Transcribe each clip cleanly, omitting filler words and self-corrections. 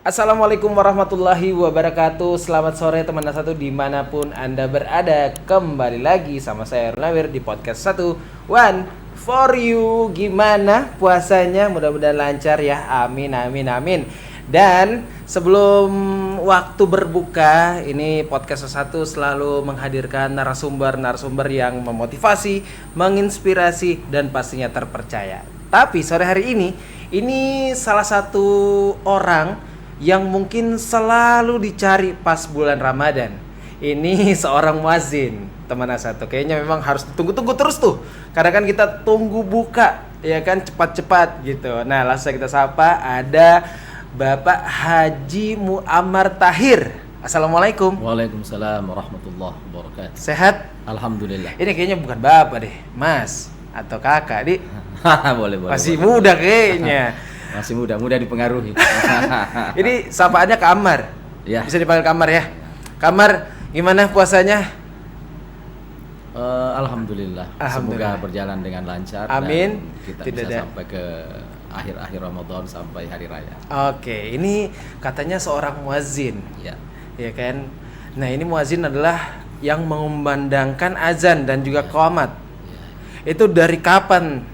Assalamualaikum warahmatullahi wabarakatuh. Selamat sore teman satu dimanapun Anda berada. Kembali lagi sama saya Ernawir di podcast satu One for you. Gimana puasanya? Mudah-mudahan lancar ya. Amin amin amin. Dan sebelum waktu berbuka, ini podcast satu selalu menghadirkan narasumber yang memotivasi, menginspirasi dan pastinya terpercaya. Tapi sore hari ini salah satu orang yang mungkin selalu dicari pas bulan Ramadan. Ini seorang muazin, teman satu. Kayaknya memang harus ditunggu-tunggu terus tuh. Karena kan kita tunggu buka, ya kan, cepat-cepat gitu. Nah, langsung kita sapa, ada Bapak Haji Muammar Tahir. Assalamualaikum. Waalaikumsalam warahmatullahi wabarakatuh. Sehat? Alhamdulillah. Ini kayaknya bukan bapak deh, Mas atau kakak, Dik. boleh. Masih muda kayaknya. Masih muda dipengaruhi. Ini sapaannya Kamar. Ya. Bisa dipanggil Kamar ya. Kamar, gimana puasanya? Alhamdulillah. Semoga berjalan dengan lancar. Amin. Dan kita Tidak bisa ada. sampai ke akhir Ramadan sampai hari raya. Oke, ini katanya seorang muazin. Ya. Ya kan? Nah, ini muazin adalah yang mengumandangkan azan dan juga qomat. Ya. Itu dari kapan?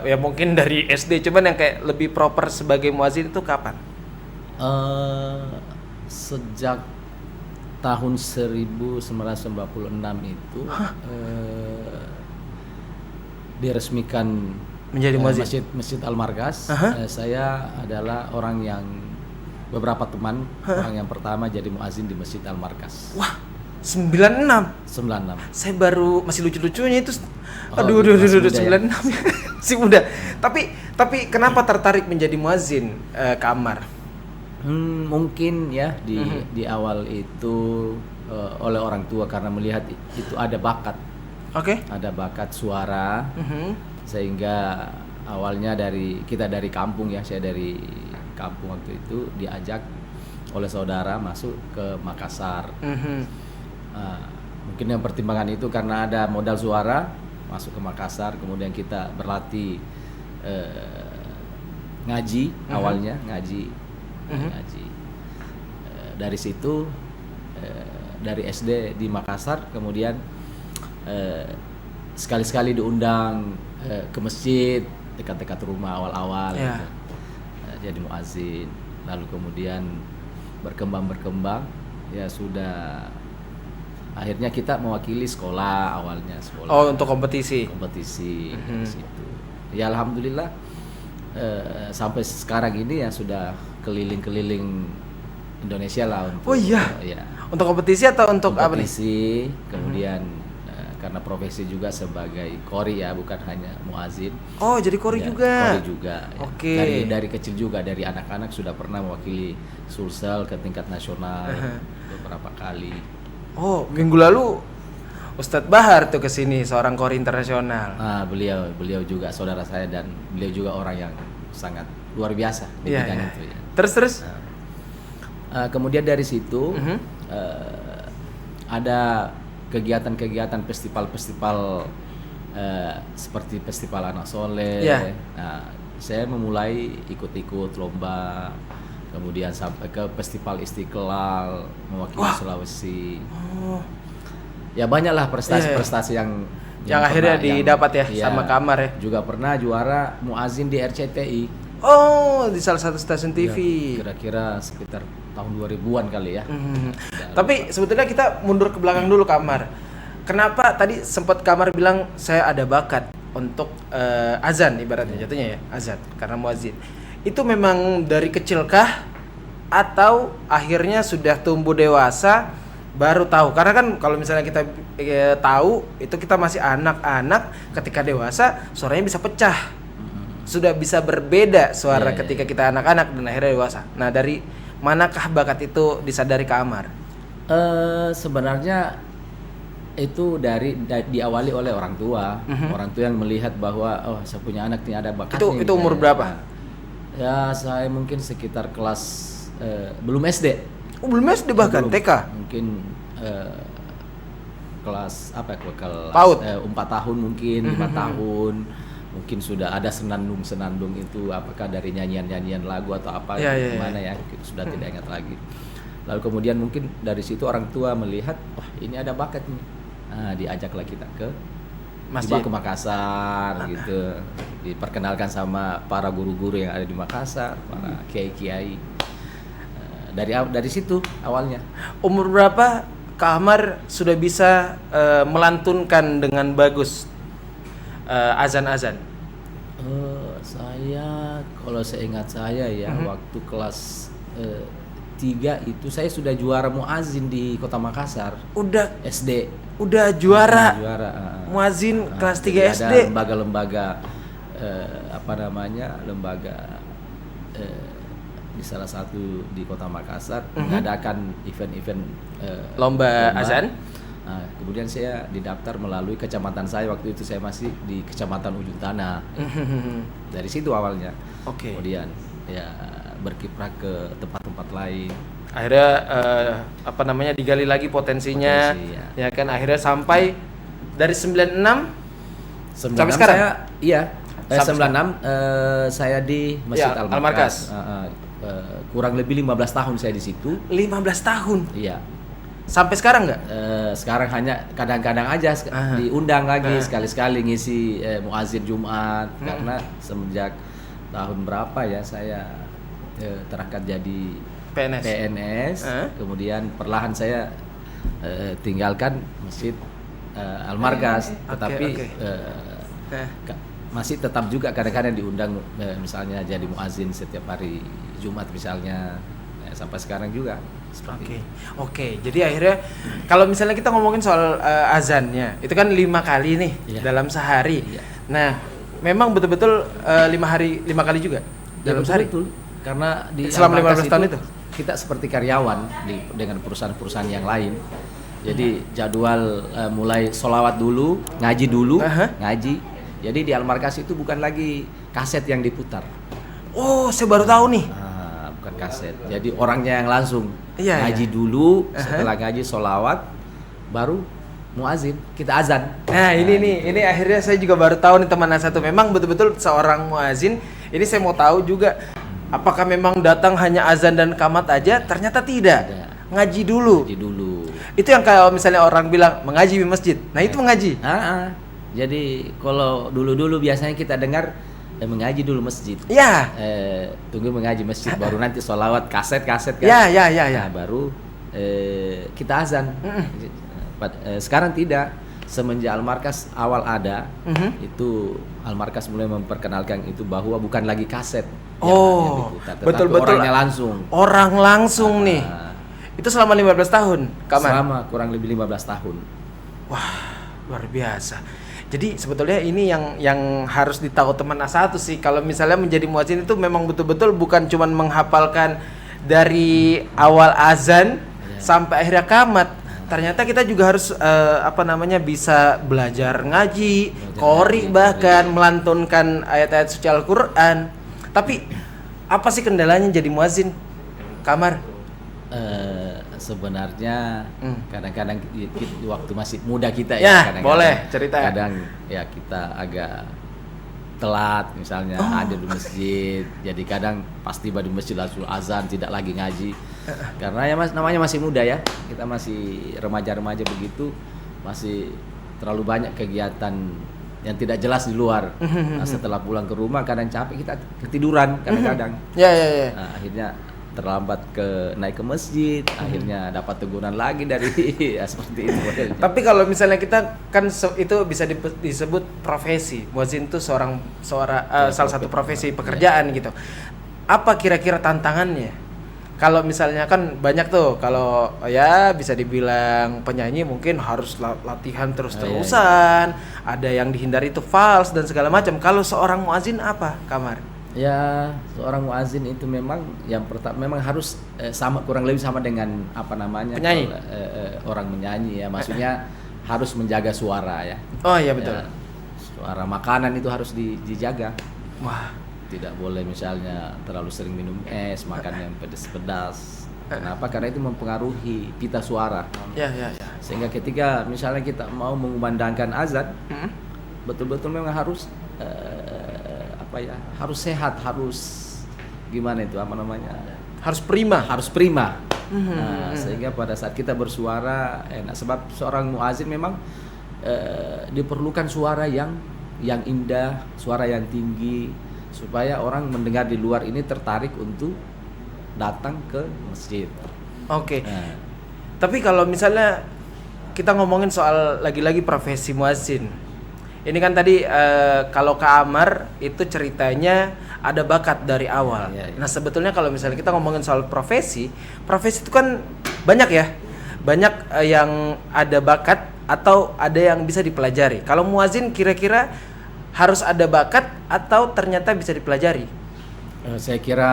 Ya mungkin dari SD, cuman yang kayak lebih proper sebagai muazin itu kapan? Sejak tahun 1996 itu diresmikan Menjadi muazin. Masjid Al-Markas. Saya adalah orang yang beberapa teman orang yang pertama jadi muazin di Masjid Al-Markas. Wah, 96. 96. Saya baru masih lucu-lucunya itu. Oh, Aduh, masih muda 96. Masih muda. Tapi kenapa tertarik menjadi muazin, Kamar? Mungkin ya di awal itu oleh orang tua karena melihat itu ada bakat. Oke. Ada bakat suara. Sehingga awalnya kita dari kampung ya, saya dari kampung waktu itu diajak oleh saudara masuk ke Makassar. Mungkin yang pertimbangan itu karena ada modal suara, masuk ke Makassar, kemudian kita berlatih ngaji awalnya ngaji. Dari situ dari SD di Makassar, kemudian sekali-sekali diundang ke masjid dekat-dekat rumah awal-awal. Ya. Jadi muazin, lalu kemudian berkembang ya sudah akhirnya kita mewakili sekolah awalnya sekolah. Oh, untuk kompetisi. Dari situ. Ya alhamdulillah sampai sekarang ini ya sudah keliling-keliling Indonesia lah untuk. Oh iya. Ya. Untuk kompetisi atau untuk apa nih? Kompetisi, kemudian karena profesi juga sebagai qori ya, bukan hanya muazin. Oh, jadi qori Ya, juga. qori juga. Ya. Oke. Dari kecil juga, dari anak-anak sudah pernah mewakili Sulsel ke tingkat nasional beberapa kali. Oh, minggu lalu Ustadz Bahar tuh kesini, seorang qori internasional. Beliau juga saudara saya dan beliau juga orang yang sangat luar biasa di bidang itu ya. Terus. Kemudian dari situ ada kegiatan-kegiatan festival seperti festival anak soleh. Yeah. Nah, saya memulai ikut-ikut lomba, kemudian sampai ke festival Istiqlal mewakili Sulawesi. Ya banyaklah prestasi-prestasi yang akhirnya didapat ya sama Kamar ya. Juga pernah juara muazin di RCTI. Oh, di salah satu stasiun TV. Ya, kira-kira sekitar tahun 2000-an kali ya. Tapi sebetulnya kita mundur ke belakang dulu, Kamar. Kenapa tadi sempat Kamar bilang saya ada bakat untuk azan, ibaratnya jatuhnya ya, azan karena muazin. Itu memang dari kecilkah atau akhirnya sudah tumbuh dewasa baru tahu? Karena kan kalau misalnya kita tahu itu kita masih anak-anak, ketika dewasa suaranya bisa pecah. Sudah bisa berbeda suara ketika kita anak-anak dan akhirnya dewasa. Nah, dari manakah bakat itu disadari Kamar? Sebenarnya itu diawali oleh orang tua. Orang tua yang melihat bahwa saya punya anak ini ada bakat. Itu umur berapa? Ya, saya mungkin sekitar kelas belum SD. Oh, belum SD bahkan TK. Mungkin kelas apa ya, kelas PAUD. 4 tahun mungkin, 5 tahun. mungkin sudah ada senandung itu apakah dari nyanyian lagu atau apa gimana ya, sudah tidak ingat lagi. Lalu kemudian mungkin dari situ orang tua melihat, wah ini ada bakat nih, diajaklah kita ke Masjid. Dibawa ke Makassar gitu, diperkenalkan sama para guru-guru yang ada di Makassar, para kiai-kiai. Dari situ awalnya. Umur berapa Kak Ahmar sudah bisa melantunkan dengan bagus azan-azan? Saya kalau seingat saya ya, waktu kelas 3 itu saya sudah juara muazin di Kota Makassar. Udah SD. Udah juara. Muazin kelas 3 SD. Ada lembaga-lembaga lembaga di salah satu di Kota Makassar mengadakan event-event lomba azan. Kemudian saya didaftar melalui kecamatan saya, waktu itu saya masih di Kecamatan Ujung Tanah. Dari situ awalnya. Oke. Kemudian ya berkiprah ke tempat-tempat lain. Akhirnya digali lagi potensinya. Ya kan, akhirnya sampai dari 96 sampai sekarang. Saya 96 saya di Masjid Al-Markas. Kurang lebih 15 tahun saya di situ. 15 tahun. Iya. Sampai sekarang nggak? Sekarang hanya kadang-kadang aja diundang lagi sekali-sekali ngisi muazin Jumat, karena semenjak tahun berapa ya saya terangkat jadi PNS. Kemudian perlahan saya tinggalkan Masjid Al-Markas, tetapi masih tetap juga kadang-kadang diundang, misalnya jadi muazin setiap hari Jumat misalnya, sampai sekarang juga seperti Oke. Jadi akhirnya kalau misalnya kita ngomongin soal azannya, itu kan 5 kali nih dalam sehari. Nah, memang betul-betul 5 kali juga dalam sehari. Betul. Karena di selama 15 tahun itu kita seperti karyawan dengan perusahaan-perusahaan yang lain. Jadi jadwal mulai sholawat dulu, ngaji dulu, ngaji. Jadi di Al-Markas itu bukan lagi kaset yang diputar. Oh, saya baru tahu nih. Bukan kaset. Jadi orangnya yang langsung ngaji iya. dulu, setelah ngaji sholawat, baru muazin, kita azan. Nah, ini akhirnya saya juga baru tahu nih teman satu. Memang betul-betul seorang muazin. Ini saya mau tahu juga. Apakah memang datang hanya azan dan qamat aja? Ternyata tidak. Ngaji dulu. Itu yang kalau misalnya orang bilang mengaji di masjid. Nah, itu mengaji. Jadi kalau dulu biasanya kita dengar mengaji dulu masjid. Iya. Tunggu mengaji masjid, baru nanti sholawat kaset kan. Iya. Nah, baru kita azan. Sekarang tidak. Semenjak Al-Markas awal ada, itu Al-Markas mulai memperkenalkan itu bahwa bukan lagi kaset. Betul-betul orangnya langsung. Orang langsung nih. Itu selama 15 tahun, Kamar? Selama kurang lebih 15 tahun. Wah, luar biasa. Jadi sebetulnya ini yang harus ditahu teman A1 sih. Kalau misalnya menjadi muadzin itu memang betul-betul bukan cuma menghafalkan dari awal azan sampai akhirnya qamat. Ternyata kita juga harus bisa belajar ngaji, qori, bahkan melantunkan ayat-ayat suci Al-Qur'an. Tapi apa sih kendalanya jadi muazin, Kamar? Sebenarnya kadang-kadang waktu masih muda kita kadang-kadang, boleh cerita. Kadang ya kita agak telat misalnya ada di masjid, jadi kadang pasti di masjid langsung azan, tidak lagi ngaji. Karena ya namanya masih muda ya, kita masih remaja-remaja begitu, masih terlalu banyak kegiatan yang tidak jelas di luar. Nah, setelah pulang ke rumah kadang capek, kita ketiduran kadang-kadang. Nah, akhirnya terlambat naik ke masjid, akhirnya dapat teguran lagi dari seperti itu. Tapi kalau misalnya kita kan itu bisa disebut profesi, muadzin itu salah satu profesi pekerjaan gitu. Apa kira-kira tantangannya? Kalau misalnya kan banyak tuh, kalau ya bisa dibilang penyanyi mungkin harus latihan terus-terusan, ada yang dihindari itu fals dan segala macam. Kalau seorang muadzin apa, Kamar? Ya, seorang muazin itu memang yang pertama memang harus kurang lebih sama dengan penyanyi. Orang menyanyi ya, maksudnya harus menjaga suara ya. Oh iya betul. Suara makanan itu harus dijaga. Wah, tidak boleh misalnya terlalu sering minum es, makan yang pedas-pedas. Kenapa? Karena itu mempengaruhi pita suara. Ya. Sehingga ketika misalnya kita mau mengumandangkan azan, betul-betul memang harus apa ya, harus sehat, harus gimana itu apa namanya, Harus prima. harus prima. Nah, sehingga pada saat kita bersuara enak, sebab seorang muazin memang diperlukan suara yang indah, suara yang tinggi, supaya orang mendengar di luar ini tertarik untuk datang ke masjid. Oke. Nah, Tapi kalau misalnya kita ngomongin soal lagi-lagi profesi muazin. Ini kan tadi kalau Kak Amar itu ceritanya ada bakat dari awal. Iya, iya. Nah, sebetulnya kalau misalnya kita ngomongin soal profesi itu kan banyak ya. Banyak yang ada bakat atau ada yang bisa dipelajari. Kalau muazin kira-kira harus ada bakat atau ternyata bisa dipelajari? saya kira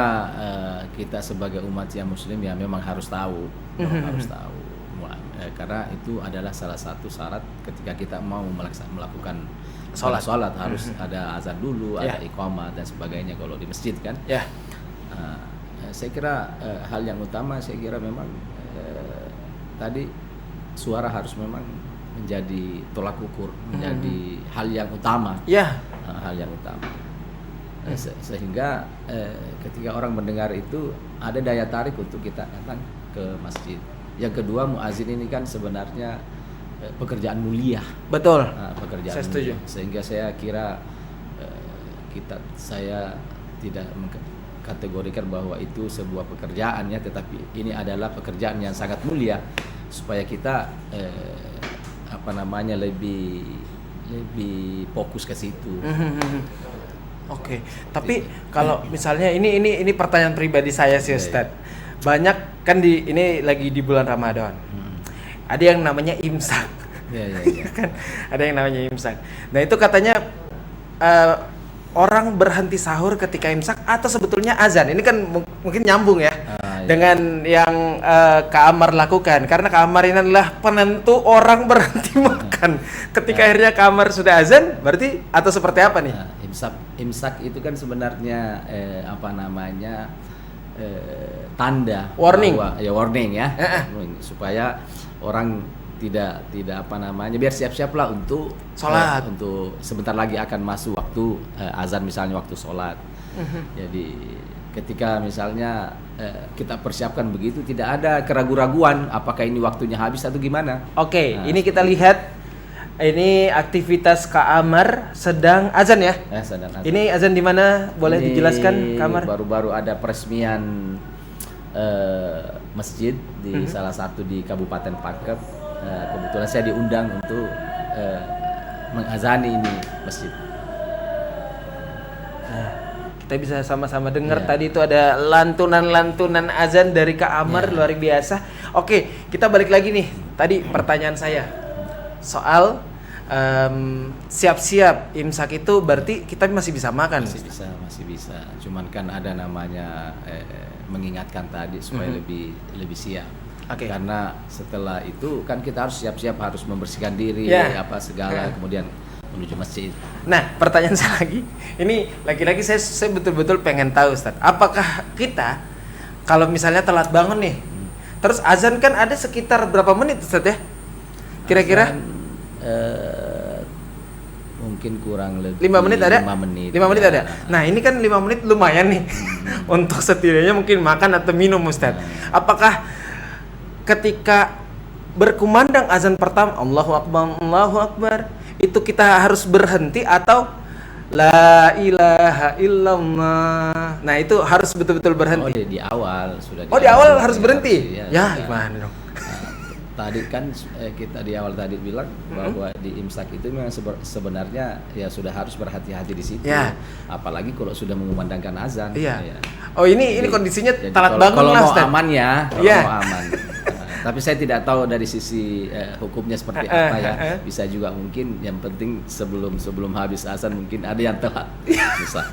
kita sebagai umat yang muslim ya memang harus tahu, harus tahu. Karena itu adalah salah satu syarat ketika kita mau melakukan sholat harus ada azan dulu, ada iqamah dan sebagainya kalau di masjid kan. Ya. Saya kira hal yang utama, saya kira memang tadi suara harus memang menjadi tolak ukur, menjadi hal yang utama. Ya. Hal yang utama. Sehingga ketika orang mendengar itu ada daya tarik untuk kita datang ke masjid. Yang kedua, muazin ini kan sebenarnya pekerjaan mulia. Betul. Pekerjaan Saya setuju. mulia. Sehingga saya kira saya tidak mengkategorikan bahwa itu sebuah pekerjaan ya, tetapi ini adalah pekerjaan yang sangat mulia supaya kita lebih fokus ke situ. Oke, tapi kalau misalnya ini pertanyaan pribadi saya sih Ustadz. Banyak kan ini lagi di bulan Ramadan. Ada yang namanya imsak. Iya. Kan ada yang namanya imsak. Nah, itu katanya orang berhenti sahur ketika imsak atau sebetulnya azan. Ini kan mungkin nyambung ya. Dengan yang Kak Amar lakukan, karena Kak Amar ini adalah penentu orang berhenti makan. Ketika akhirnya Kak Amar sudah azan, berarti atau seperti apa nih? Imsak itu kan sebenarnya tanda warning bahwa, warning ya, supaya orang tidak biar siap-siaplah untuk sholat, untuk sebentar lagi akan masuk waktu azan, misalnya waktu sholat. Jadi ketika misalnya kita persiapkan begitu, tidak ada keraguan-raguan apakah ini waktunya habis atau gimana. Oke, ini kita lihat. Ini aktivitas Kak Amar sedang azan ya? Sedang azan. Ini azan di mana? Boleh dijelaskan, Kak Amar? Baru-baru ada peresmian masjid di salah satu di Kabupaten Pangkep. Kebetulan saya diundang untuk mengazani ini masjid. Nah, kita bisa sama-sama dengar tadi itu ada lantunan-lantunan azan dari Kak Amar, luar biasa. Oke, kita balik lagi nih. Tadi pertanyaan saya soal siap-siap imsak itu berarti kita masih bisa makan? Masih bisa. Cuman kan ada namanya mengingatkan tadi supaya lebih siap. Okay. Karena setelah itu kan kita harus siap-siap, harus membersihkan diri segala, kemudian menuju masjid. Nah, pertanyaan saya lagi, ini lagi-lagi saya betul-betul pengen tahu, Ustaz. Apakah kita kalau misalnya telat bangun nih, terus azan kan ada sekitar berapa menit, Ustaz ya? Kira-kira? Mungkin kurang lebih 5 menit ada? 5 menit ada. Nah, ini kan 5 menit lumayan nih. Untuk setidaknya mungkin makan atau minum, Ustaz. Apakah ketika berkumandang azan pertama, Allahu Akbar, itu kita harus berhenti atau la ilaha illallah? Nah, itu harus betul-betul berhenti. Di awal sudah. Di awal harus berhenti. Ya, gimana dong? Tadi kan kita di awal tadi bilang bahwa di imsak itu memang sebenarnya ya sudah harus berhati-hati di situ. Ya. Apalagi kalau sudah mengumandangkan azan. Iya. Ya. Oh, ini kondisinya telat banget lah, Ustaz. Kalau mau aman ya, mau aman. Tapi saya tidak tahu dari sisi hukumnya seperti apa ya. Bisa juga mungkin yang penting sebelum habis azan mungkin ada yang telat.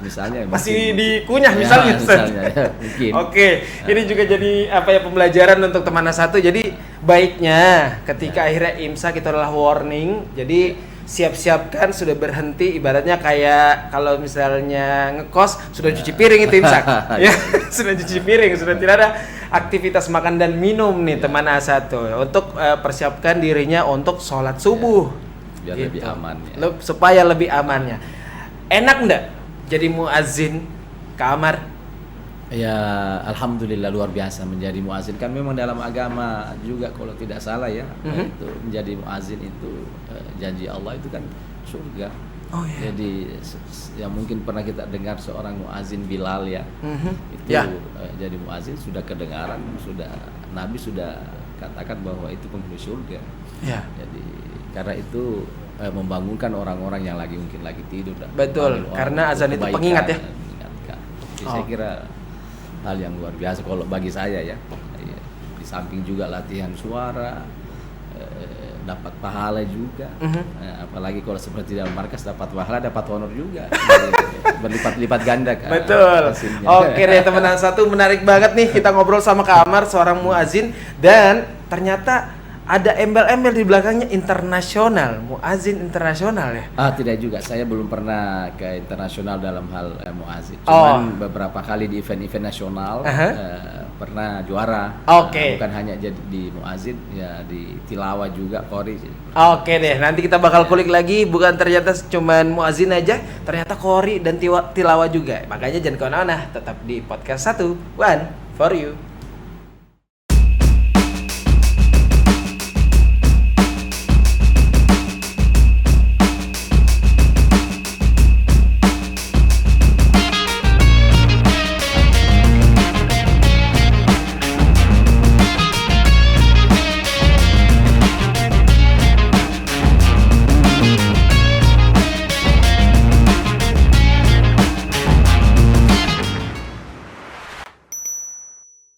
Misalnya masih dikunyah misalnya. Ya, mungkin. Oke, ini juga jadi pembelajaran untuk teman satu. Jadi baiknya ketika akhirnya imsak itu adalah warning. Jadi siap-siapkan, sudah berhenti, ibaratnya kayak kalau misalnya ngekos sudah cuci piring itu imsak. Ya, sudah cuci piring, sudah tidak ada aktivitas makan dan minum nih teman A1 untuk persiapkan dirinya untuk sholat subuh. Biar lebih aman ya. Supaya lebih amannya. Enak enggak jadi muazin Kak Amar? Ya, alhamdulillah luar biasa menjadi muazin. Kan memang dalam agama juga kalau tidak salah ya, itu menjadi muazin itu janji Allah itu kan surga. Oh iya. Jadi ya mungkin pernah kita dengar seorang muazin Bilal ya. Itu Ya. jadi muazin sudah kedengaran, sudah Nabi sudah katakan bahwa itu penghuni surga. Ya. Jadi karena itu membangunkan orang-orang yang mungkin lagi tidur. Betul, Orang karena untuk azan itu kebaikan, pengingat ya. mengingatkan. Jadi saya kira hal yang luar biasa kalau bagi saya ya. Iya. Di samping juga latihan suara, dapat pahala juga. Apalagi kalau seperti dalam markas dapat pahala, dapat honor juga. Berlipat-lipat ganda kan. Betul. hasilnya. Oke deh teman satu, menarik banget nih kita ngobrol sama Kak Amar, seorang muazin, dan ternyata ada embel-embel di belakangnya internasional, muazin internasional ya. Tidak juga, saya belum pernah ke internasional dalam hal muazin. Cuman beberapa kali di event-event nasional pernah juara. Oke. Bukan hanya jadi di muazin, ya di tilawah juga, qori. Oke deh, nanti kita bakal kulik lagi, bukan ternyata cuman muazin aja, ternyata qori dan tilawah juga. Makanya jangan kemana-mana, tetap di podcast 1 One for You.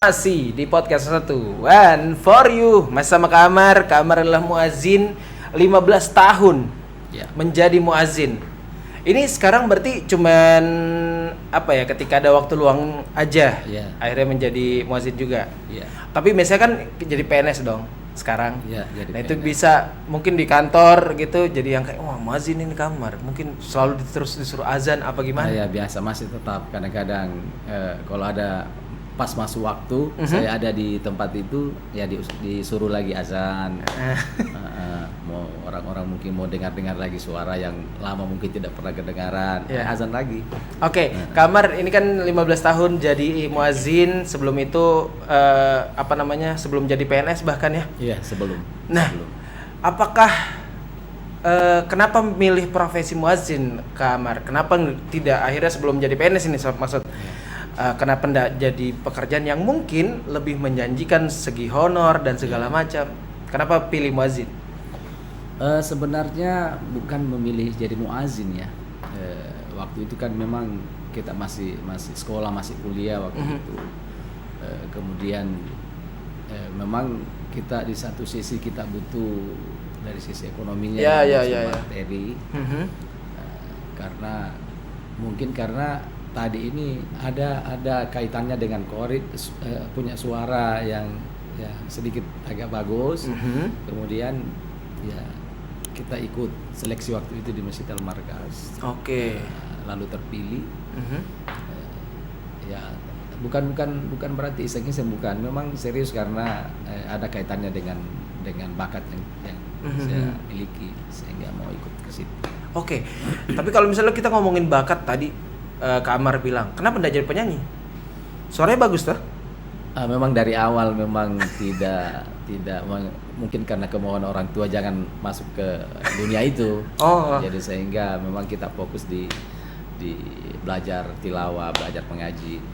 Masih di podcast 1 One for You, masih sama Kak Amar. Kak Amar adalah muazin 15 tahun Ya. menjadi muazin. Ini sekarang berarti cuman apa ya, ketika ada waktu luang aja akhirnya menjadi muazin juga. Iya. Tapi biasanya kan jadi PNS dong sekarang. Iya, jadi nah itu PNS. bisa mungkin di kantor gitu, jadi yang kayak wah muazin ini Kak Amar, mungkin selalu terus disuruh azan apa gimana? Ya biasa, masih tetap kadang-kadang kalau ada pas masuk waktu saya ada di tempat itu ya disuruh lagi azan. Mau orang-orang mungkin mau dengar-dengar lagi suara yang lama mungkin tidak pernah kedengaran, azan lagi. Oke, Kak Amar ini kan 15 tahun jadi muazin, sebelum itu sebelum jadi PNS bahkan ya. Iya, sebelum. Nah, apakah kenapa memilih profesi muazin Kak Amar? Kenapa tidak akhirnya sebelum jadi PNS ini maksud? Kenapa tidak jadi pekerjaan yang mungkin lebih menjanjikan segi honor dan segala macam? Kenapa pilih muazin? Sebenarnya bukan memilih jadi muazin ya. Waktu itu kan memang kita masih sekolah, masih kuliah waktu itu. Kemudian memang kita di satu sisi kita butuh dari sisi ekonominya, materi. Karena tadi ini ada kaitannya dengan qori, punya suara yang sedikit agak bagus. Kemudian ya kita ikut seleksi waktu itu di Masjid Al-Markas. Oke. Lalu terpilih. Ya bukan berarti iseng-iseng, bukan, memang serius karena ada kaitannya dengan bakat yang saya miliki sehingga mau ikut ke situ. Oke. Tapi kalau misalnya kita ngomongin bakat tadi, Kak Amar bilang, kenapa enggak jadi penyanyi? Suaranya bagus tuh. Memang dari awal memang tidak mungkin karena kemauan orang tua jangan masuk ke dunia itu. Jadi sehingga memang kita fokus di belajar tilawah, belajar mengaji.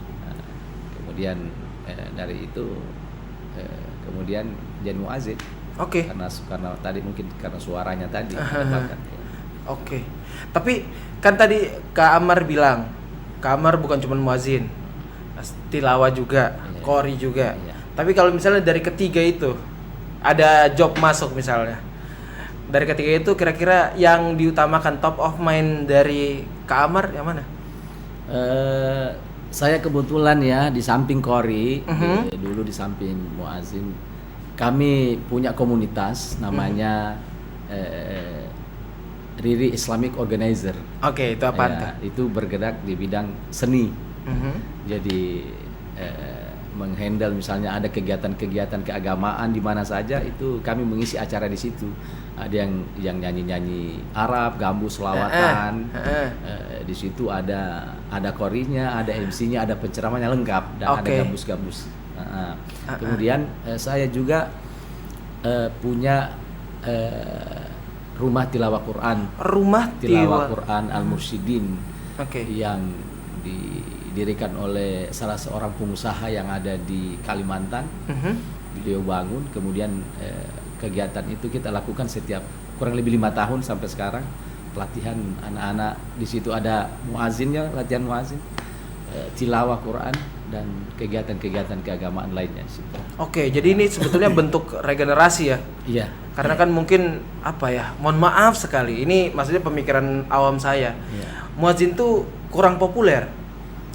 Kemudian dari itu kemudian jadi muazin. Oke. Karena tadi mungkin karena suaranya tadi bakat. Oke. Tapi kan tadi Kak Amar bilang, Kak Amar bukan cuma muazin, tilawah juga, qori juga. Tapi kalau misalnya dari ketiga itu ada job masuk misalnya, dari ketiga itu kira-kira yang diutamakan, top of mind dari Kak Amar yang mana? Saya kebetulan ya di samping qori, dulu di samping muazin, kami punya komunitas namanya Riri Islamic Organizer. Oke, itu apaan tuh? Itu bergerak di bidang seni. Jadi menghandle misalnya ada kegiatan-kegiatan keagamaan di mana saja, itu kami mengisi acara di situ. Ada yang nyanyi-nyanyi Arab, gambus, selawatan. Di situ ada korinya, ada MC-nya, ada penceramahnya lengkap dan ada gambus-gambus. Kemudian saya juga punya rumah tilawah Quran. Rumah tilawah Quran Al-Mursyidin. Yang didirikan oleh salah seorang pengusaha yang ada di Kalimantan. Beliau bangun, kemudian kegiatan itu kita lakukan setiap kurang lebih 5 tahun sampai sekarang. Pelatihan anak-anak, di situ ada muazinnya, latihan muazin, tilawah Quran dan kegiatan-kegiatan keagamaan lainnya. Jadi ini sebetulnya bentuk regenerasi ya? Iya. Karena kan mungkin mohon maaf sekali, ini maksudnya pemikiran awam saya. Muazin tuh kurang populer,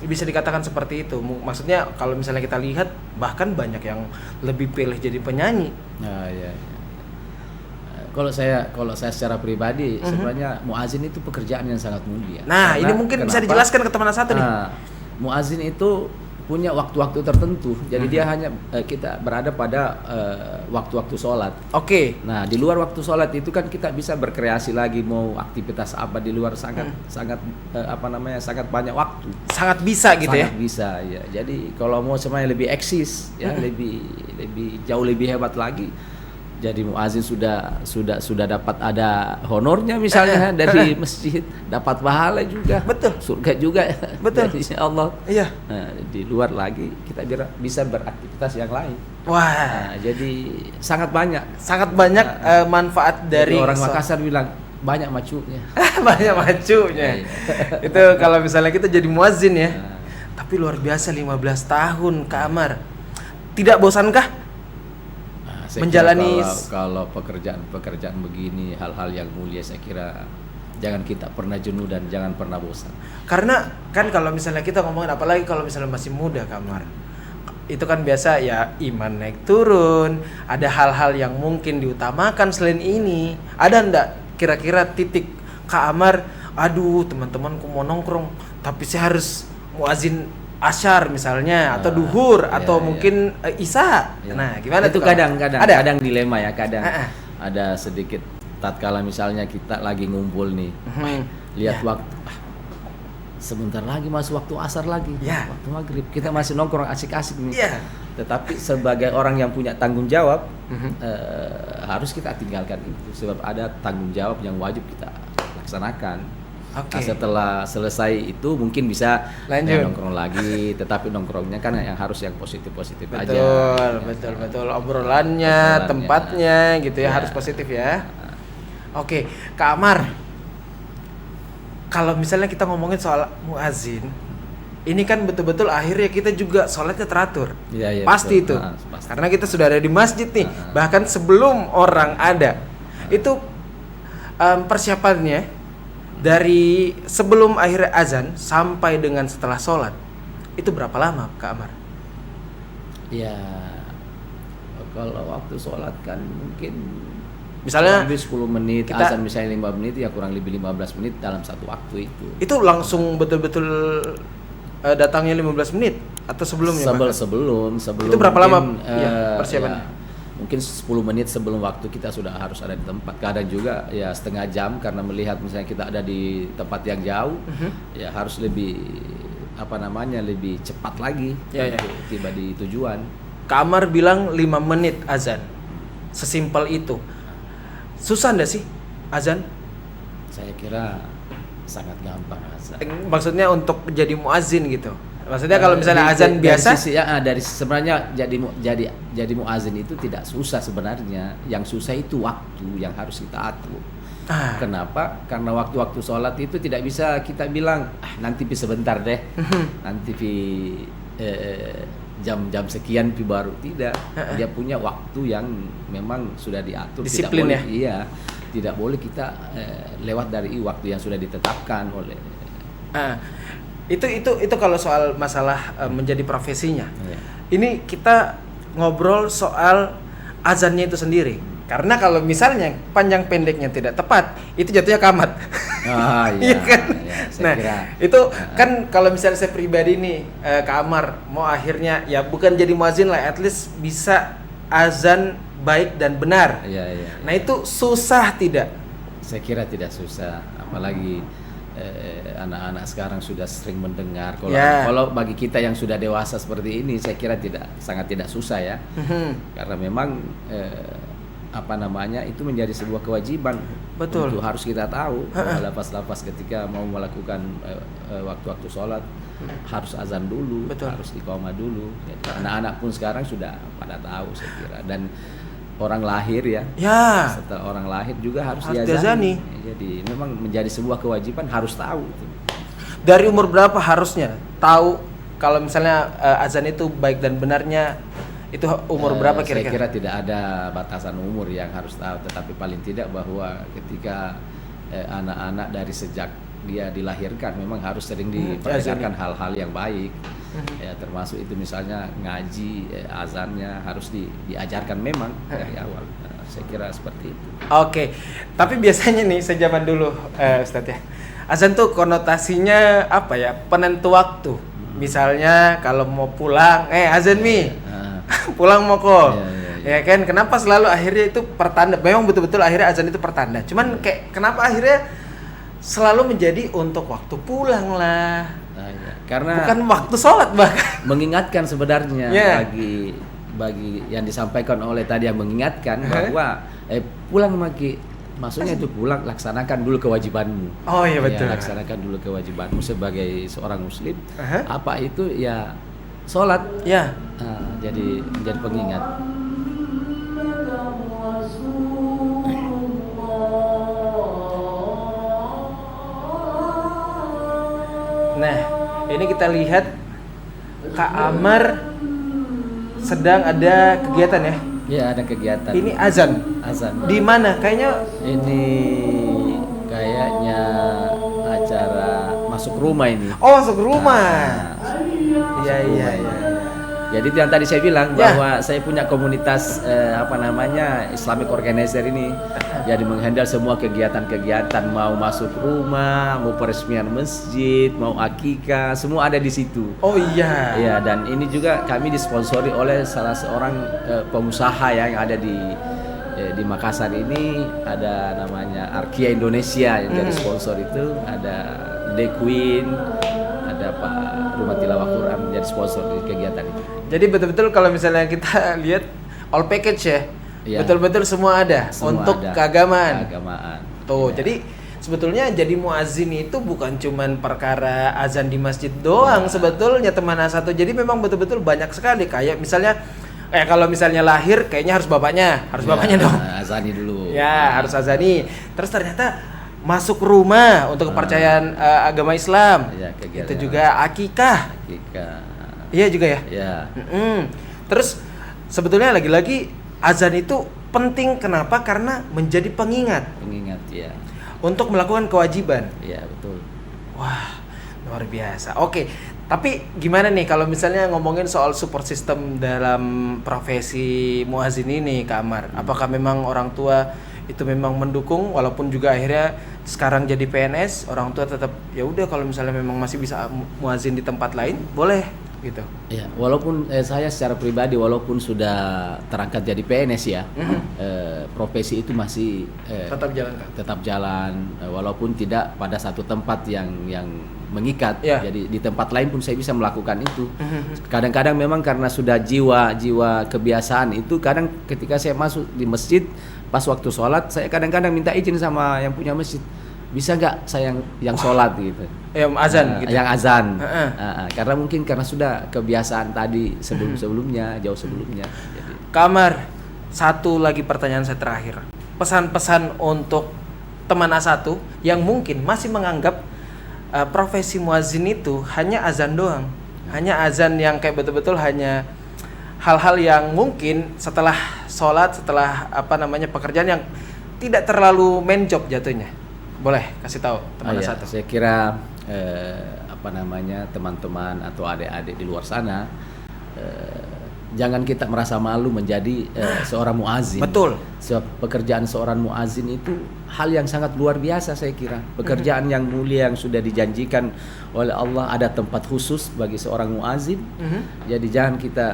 bisa dikatakan seperti itu. Maksudnya kalau misalnya kita lihat, bahkan banyak yang lebih pilih jadi penyanyi. Iya. Kalau saya secara pribadi, sebenarnya muazin itu pekerjaan yang sangat mulia. Nah, ini mungkin bisa dijelaskan ke teman satu nih. Muazin itu punya waktu-waktu tertentu, jadi dia hanya kita berada pada waktu-waktu sholat. Nah, di luar waktu sholat itu kan kita bisa berkreasi lagi, mau aktivitas apa di luar, sangat banyak waktu. Sangat bisa gitu ya? Sangat bisa ya. Jadi kalau mau semuanya lebih eksis ya, lebih jauh lebih hebat lagi. Jadi muazin sudah dapat ada honornya misalnya dari masjid, dapat pahala juga, surga juga, insya Allah. Iya. Nah, di luar lagi kita bisa beraktivitas yang lain. Wah, jadi sangat banyak manfaat dari orang Makassar bilang banyak macunya. Banyak macunya. Itu kalau misalnya kita jadi muazin ya. Tapi luar biasa 15 tahun Kak Amar. Tidak bosankah menjalani kalau pekerjaan begini, hal-hal yang mulia, saya kira jangan kita pernah jenuh dan jangan pernah bosan. Karena kan kalau misalnya kita ngomongin, apalagi kalau misalnya masih muda Kamar, itu kan biasa ya, iman naik turun, ada hal-hal yang mungkin diutamakan selain ini. Ada ndak kira-kira titik Kak Amar, aduh teman-temanku mau nongkrong tapi saya harus muazin asyar misalnya, atau duhur, atau mungkin isya. Nah, gimana itu? Kadang dilema ya, kadang ada sedikit tatkala misalnya kita lagi ngumpul nih, lihat waktu, sebentar lagi masuk waktu asar lagi, waktu maghrib, kita masih nongkrong asik-asik nih. Tetapi sebagai orang yang punya tanggung jawab, harus kita tinggalkan itu, sebab ada tanggung jawab yang wajib kita laksanakan. Nah, setelah selesai itu mungkin bisa nongkrong lagi, tetapi nongkrongnya kan yang harus yang positif-positif aja. Betul. Obrolannya, tempatnya gitu ya, harus positif ya. Kak Amar, kalau misalnya kita ngomongin soal muazin, ini kan betul-betul akhirnya kita juga sholatnya teratur. Pasti betul. Itu. Pasti. Karena kita sudah ada di masjid nih, bahkan sebelum orang ada. Itu persiapannya dari sebelum akhir azan sampai dengan setelah sholat, itu berapa lama Kak Amar? Ya, kalau waktu sholat kan mungkin misalnya kurang lebih 10 menit, azan misalnya 5 menit, ya kurang lebih 15 menit dalam satu waktu itu. Itu langsung betul-betul datangnya 15 menit atau sebelumnya? Sebelum itu berapa lama persiapan? Mungkin 10 menit sebelum waktu kita sudah harus ada di tempat. Kadang juga ya setengah jam, karena melihat misalnya kita ada di tempat yang jauh, ya harus lebih lebih cepat lagi untuk tiba di tujuan. Kak Amar bilang 5 menit azan, sesimpel itu. Susah nggak sih azan? Saya kira sangat gampang azan. Maksudnya untuk jadi muazin gitu. Maksudnya kalau misalnya azan biasa dari sebenarnya jadi muazin itu tidak susah sebenarnya. Yang susah itu waktu yang harus kita atur. Kenapa? Karena waktu-waktu sholat itu tidak bisa kita bilang nanti sebentar deh, nanti jam sekian baru, tidak. Dia punya waktu yang memang sudah diatur. Disiplin tidak boleh, ya. Tidak boleh kita lewat dari waktu yang sudah ditetapkan oleh. Itu kalau soal masalah menjadi profesinya. Ini kita ngobrol soal azannya itu sendiri. Karena kalau misalnya panjang pendeknya tidak tepat, itu jatuhnya kamat. Iya kan? ya, saya Nah, kira itu kan kalau misalnya saya pribadi nih Kak Amar mau akhirnya ya bukan jadi muazin lah, at least bisa azan baik dan benar. iya. Nah, itu susah tidak? Saya kira tidak susah, apalagi anak-anak sekarang sudah sering mendengar. Kalau bagi kita yang sudah dewasa seperti ini, saya kira sangat tidak susah ya, karena memang itu menjadi sebuah kewajiban. Betul. Untuk harus kita tahu bahwa lapas-lapas ketika mau melakukan waktu-waktu sholat harus azan dulu, Betul. harus iqamah dulu. Jadi, anak-anak pun sekarang sudah pada tahu saya kira, dan orang lahir ya. Setelah orang lahir juga harus diazani. Jadi memang menjadi sebuah kewajiban, harus tahu. Dari umur berapa harusnya tahu kalau misalnya azan itu baik dan benarnya, itu umur berapa kira-kira? Saya kira tidak ada batasan umur yang harus tahu, tetapi paling tidak bahwa ketika anak-anak dari sejak dia dilahirkan memang harus sering diperdengarkan hal-hal yang baik. Ya, termasuk itu misalnya ngaji, azannya harus diajarkan memang dari awal. Saya kira seperti itu. Oke, tapi biasanya nih sejak zaman dulu Ustadz ya, azan tuh konotasinya apa ya, penentu waktu. Misalnya kalau mau pulang, azan pulang mau kok. Ya kan, kenapa selalu akhirnya itu pertanda? Memang betul-betul akhirnya azan itu pertanda. Cuman kayak kenapa akhirnya selalu menjadi untuk waktu pulang lah. Karena bukan waktu sholat bahkan. Mengingatkan sebenarnya bagi yang disampaikan oleh tadi, yang mengingatkan bahwa pulang Maki, maksudnya itu pulang, laksanakan dulu kewajibanmu. Oh iya betul. Laksanakan dulu kewajibanmu sebagai seorang muslim. Apa itu ya sholat. Jadi menjadi pengingat. Nah, ini kita lihat Kak Amar sedang ada kegiatan ya? Ya, ada kegiatan. Ini azan. Di mana? Kayaknya acara masuk rumah ini. Oh, masuk rumah. Iya. Jadi itu yang tadi saya bilang bahwa saya punya komunitas Islamic Organizer ini. Jadi menghandle semua kegiatan-kegiatan, mau masuk rumah, mau peresmian masjid, mau akikah, semua ada di situ. Oh iya. Iya, dan ini juga kami disponsori oleh salah seorang pengusaha yang ada di Makassar ini, ada namanya Arkia Indonesia yang jadi sponsor itu, ada The Queen, ada Pak Rumah Tilawah Quran menjadi sponsor di kegiatan itu. Jadi betul-betul kalau misalnya kita lihat all package ya. Ya. Betul-betul semua ada untuk keagamaan. Tuh, jadi sebetulnya jadi muazin itu bukan cuman perkara azan di masjid doang sebetulnya teman A1. Jadi memang betul-betul banyak sekali, kayak misalnya kalau misalnya lahir kayaknya harus bapaknya dong. Azani dulu. Ya, harus azani. Terus ternyata masuk rumah untuk kepercayaan agama Islam. Ya, itu juga akikah. Iya juga ya? Ya. Terus sebetulnya lagi-lagi azan itu penting, kenapa? Karena menjadi pengingat ya. Untuk melakukan kewajiban. Iya, betul. Wah, luar biasa. Oke, tapi gimana nih kalau misalnya ngomongin soal support system dalam profesi muazin ini, Kak Amar? Apakah memang orang tua itu memang mendukung, walaupun juga akhirnya sekarang jadi PNS, orang tua tetap ya udah kalau misalnya memang masih bisa muazin di tempat lain, boleh gitu. Ya, walaupun saya secara pribadi walaupun sudah terangkat jadi PNS ya, profesi itu masih tetap jalan, walaupun tidak pada satu tempat yang mengikat. Jadi di tempat lain pun saya bisa melakukan itu. Kadang-kadang memang karena sudah jiwa kebiasaan itu, kadang ketika saya masuk di masjid pas waktu sholat, saya kadang-kadang minta izin sama yang punya masjid, bisa nggak saya yang sholat gitu, azan gitu. Yang azan. Karena mungkin sudah kebiasaan tadi sebelumnya jauh sebelumnya. Jadi. Kamar, satu lagi pertanyaan saya terakhir, pesan-pesan untuk teman A1 yang mungkin masih menganggap profesi muazin itu hanya azan doang, hanya azan yang kayak betul-betul hanya hal-hal yang mungkin setelah sholat, setelah pekerjaan yang tidak terlalu main job jatuhnya. Boleh kasih tahu teman A1. Saya kira teman-teman atau adik-adik di luar sana jangan kita merasa malu menjadi seorang muazin. Betul. Pekerjaan seorang muazin itu hal yang sangat luar biasa saya kira. Pekerjaan yang mulia yang sudah dijanjikan oleh Allah, ada tempat khusus bagi seorang muazin. Jadi jangan kita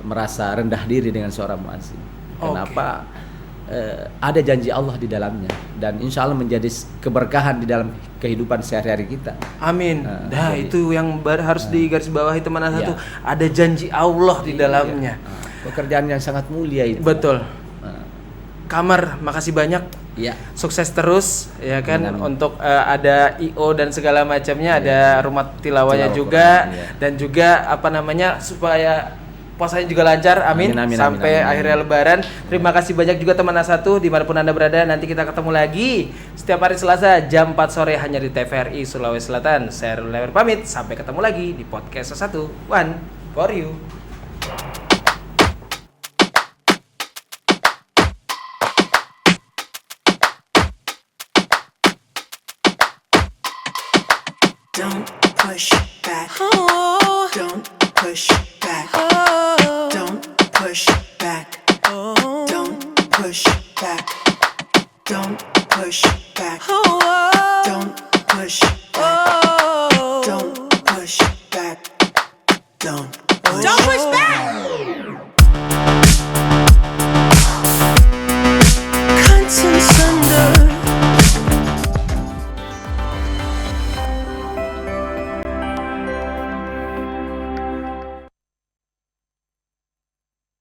merasa rendah diri dengan seorang muazin. Kenapa? Ada janji Allah di dalamnya dan insya Allah menjadi keberkahan di dalam kehidupan sehari-hari kita. Amin. Nah, itu yang harus digarisbawahi teman satu. Ada janji Allah di dalamnya. Pekerjaan yang sangat mulia itu. Betul. Kamar, makasih banyak. Ya. Sukses terus ya kan. Amin. Untuk ada IO dan segala macamnya, ada rumah tilawahnya Tilawah juga Quran, dan juga supaya puasanya juga lancar, amin, sampai akhirnya Lebaran. Terima kasih banyak juga teman A1 dimanapun Anda berada. Nanti kita ketemu lagi setiap hari Selasa jam 4 sore hanya di TVRI Sulawesi Selatan. Saya Rulawer pamit, sampai ketemu lagi di podcast A1 One for You. Don't push back.